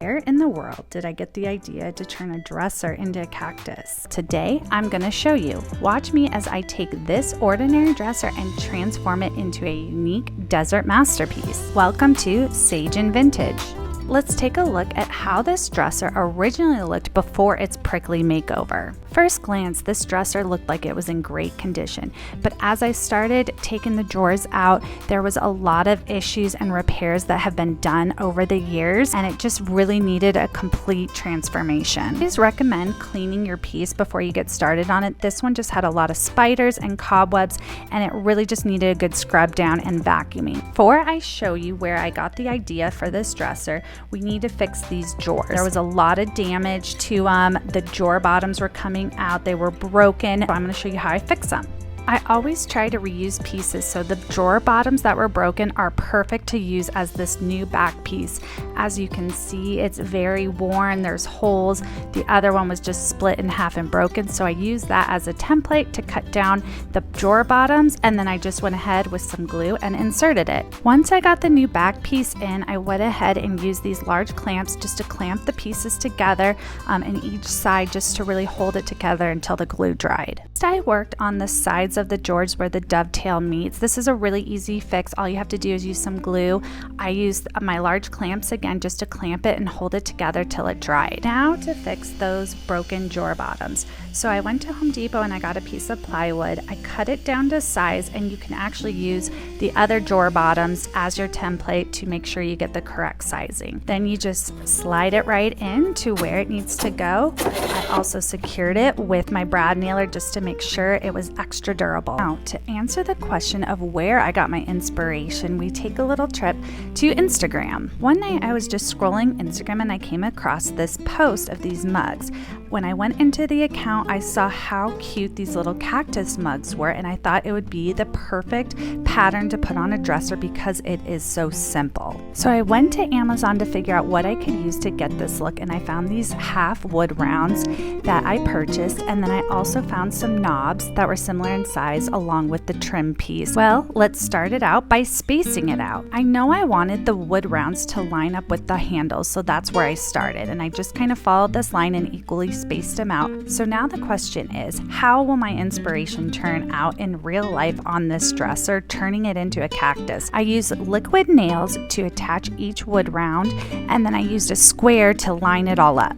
Where in the world did I get the idea to turn a dresser into a cactus? Today, I'm going to show you. Watch me as I take this ordinary dresser and transform it into a unique desert masterpiece. Welcome to Sage and Vintage. Let's take a look at how this dresser originally looked before its prickly makeover. First glance, this dresser looked like it was in great condition, but as I started taking the drawers out, there was a lot of issues and repairs that have been done over the years, and it just really needed a complete transformation. Please recommend cleaning your piece before you get started on it. This one just had a lot of spiders and cobwebs, and it really just needed a good scrub down and vacuuming. Before I show you where I got the idea for this dresser, we need to fix these drawers. There was a lot of damage to them. The drawer bottoms were coming out. They were broken. So I'm going to show you how I fix them. I always try to reuse pieces, so the drawer bottoms that were broken are perfect to use as this new back piece. As you can see, it's very worn, there's holes. The other one was just split in half and broken, so I used that as a template to cut down the drawer bottoms, and then I just went ahead with some glue and inserted it. Once I got the new back piece in, I went ahead and used these large clamps just to clamp the pieces together in each side, just to really hold it together until the glue dried. Next, I worked on the sides of the drawers where the dovetail meets. This is a really easy fix. All you have to do is use some glue. I used my large clamps again just to clamp it and hold it together till it dried. Now to fix those broken drawer bottoms. So I went to Home Depot and I got a piece of plywood. I cut it down to size, and you can actually use the other drawer bottoms as your template to make sure you get the correct sizing. Then you just slide it right in to where it needs to go. I also secured it with my brad nailer just to make sure it was extra durable. Now, to answer the question of where I got my inspiration, we take a little trip to Instagram. One night I was just scrolling Instagram and I came across this post of these mugs. When I went into the account, I saw how cute these little cactus mugs were, and I thought it would be the perfect pattern to put on a dresser because it is so simple. So I went to Amazon to figure out what I could use to get this look, and I found these half wood rounds that I purchased, and then I also found some knobs that were similar in size along with the trim piece. Well, let's start it out by spacing it out. I know I wanted the wood rounds to line up with the handles, so that's where I started, and I just kind of followed this line and equally spaced them out. So now the question is, how will my inspiration turn out in real life on this dresser, turning it into a cactus? I used liquid nails to attach each wood round, and then I used a square to line it all up.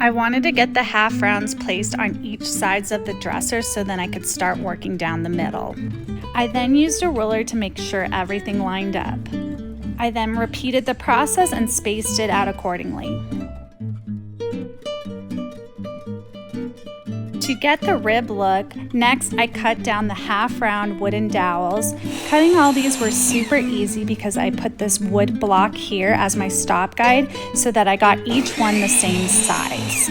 I wanted to get the half rounds placed on each sides of the dresser so then I could start working down the middle. I then used a ruler to make sure everything lined up. I then repeated the process and spaced it out accordingly. To get the rib look, next I cut down the half round wooden dowels. Cutting all these were super easy because I put this wood block here as my stop guide so that I got each one the same size.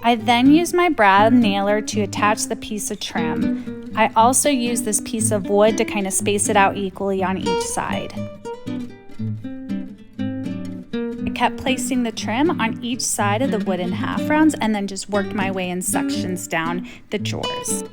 I then used my brad nailer to attach the piece of trim. I also used this piece of wood to kind of space it out equally on each side. I kept placing the trim on each side of the wooden half rounds and then just worked my way in sections down the drawers.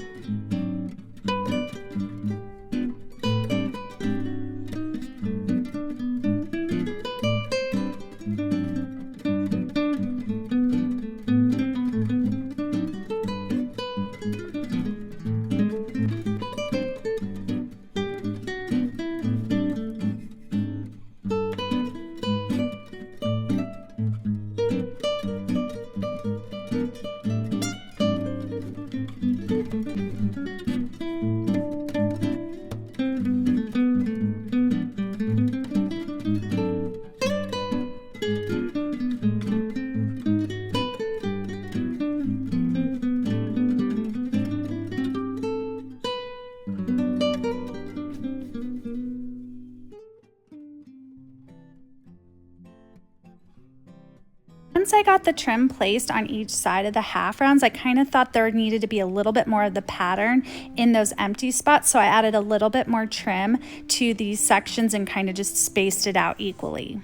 Once I got the trim placed on each side of the half rounds, I kind of thought there needed to be a little bit more of the pattern in those empty spots, so I added a little bit more trim to these sections and kind of just spaced it out equally.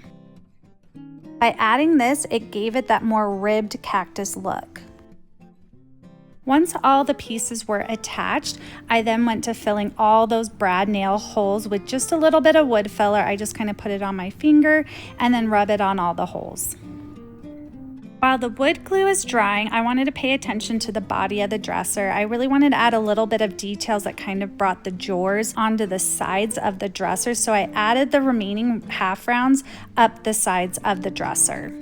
By adding this, it gave it that more ribbed cactus look. Once all the pieces were attached, I then went to filling all those brad nail holes with just a little bit of wood filler. I just kind of put it on my finger and then rub it on all the holes. While the wood glue is drying, I wanted to pay attention to the body of the dresser. I really wanted to add a little bit of details that kind of brought the drawers onto the sides of the dresser, so I added the remaining half rounds up the sides of the dresser.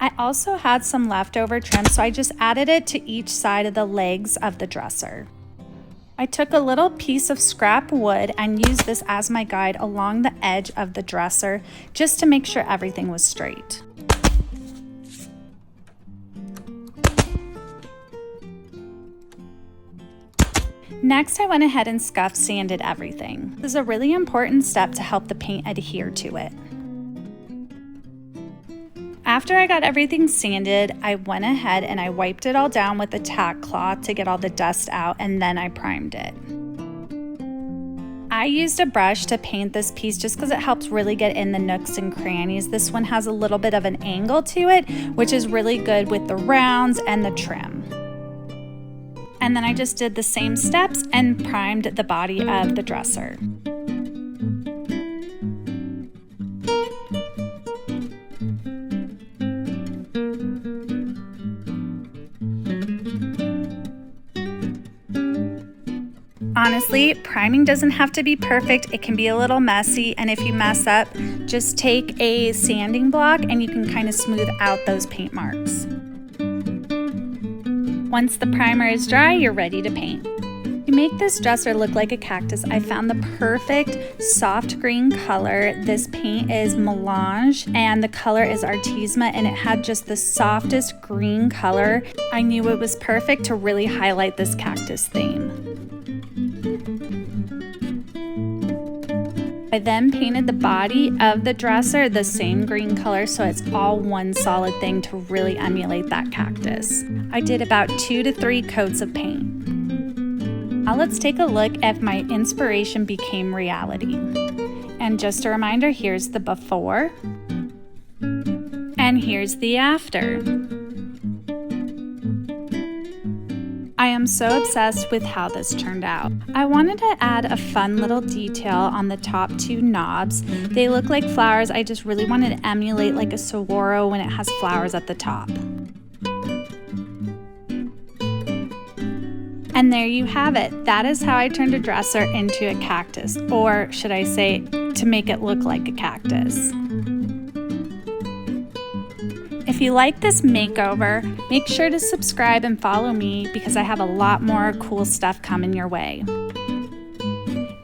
I also had some leftover trim, so I just added it to each side of the legs of the dresser. I took a little piece of scrap wood and used this as my guide along the edge of the dresser just to make sure everything was straight. Next, I went ahead and scuff sanded everything. This is a really important step to help the paint adhere to it. After I got everything sanded, I went ahead and I wiped it all down with a tack cloth to get all the dust out, and then I primed it. I used a brush to paint this piece just because it helps really get in the nooks and crannies. This one has a little bit of an angle to it, which is really good with the rounds and the trim. And then I just did the same steps and primed the body of the dresser. Honestly, priming doesn't have to be perfect. It can be a little messy, and if you mess up, just take a sanding block and you can kind of smooth out those paint marks. Once the primer is dry, you're ready to paint. To make this dresser look like a cactus, I found the perfect soft green color. This paint is Melange and the color is Artisma, and it had just the softest green color. I knew it was perfect to really highlight this cactus theme. I then painted the body of the dresser the same green color so it's all one solid thing to really emulate that cactus. I did about 2 to 3 coats of paint. Now let's take a look if my inspiration became reality. And just a reminder, here's the before and here's the after. I am so obsessed with how this turned out. I wanted to add a fun little detail on the top 2 knobs. They look like flowers. I just really wanted to emulate like a saguaro when it has flowers at the top. And there you have it. That is how I turned a dresser into a cactus, or should I say, to make it look like a cactus. If you like this makeover, make sure to subscribe and follow me because I have a lot more cool stuff coming your way.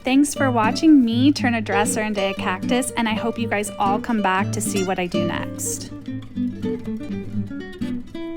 Thanks for watching me turn a dresser into a cactus, and I hope you guys all come back to see what I do next.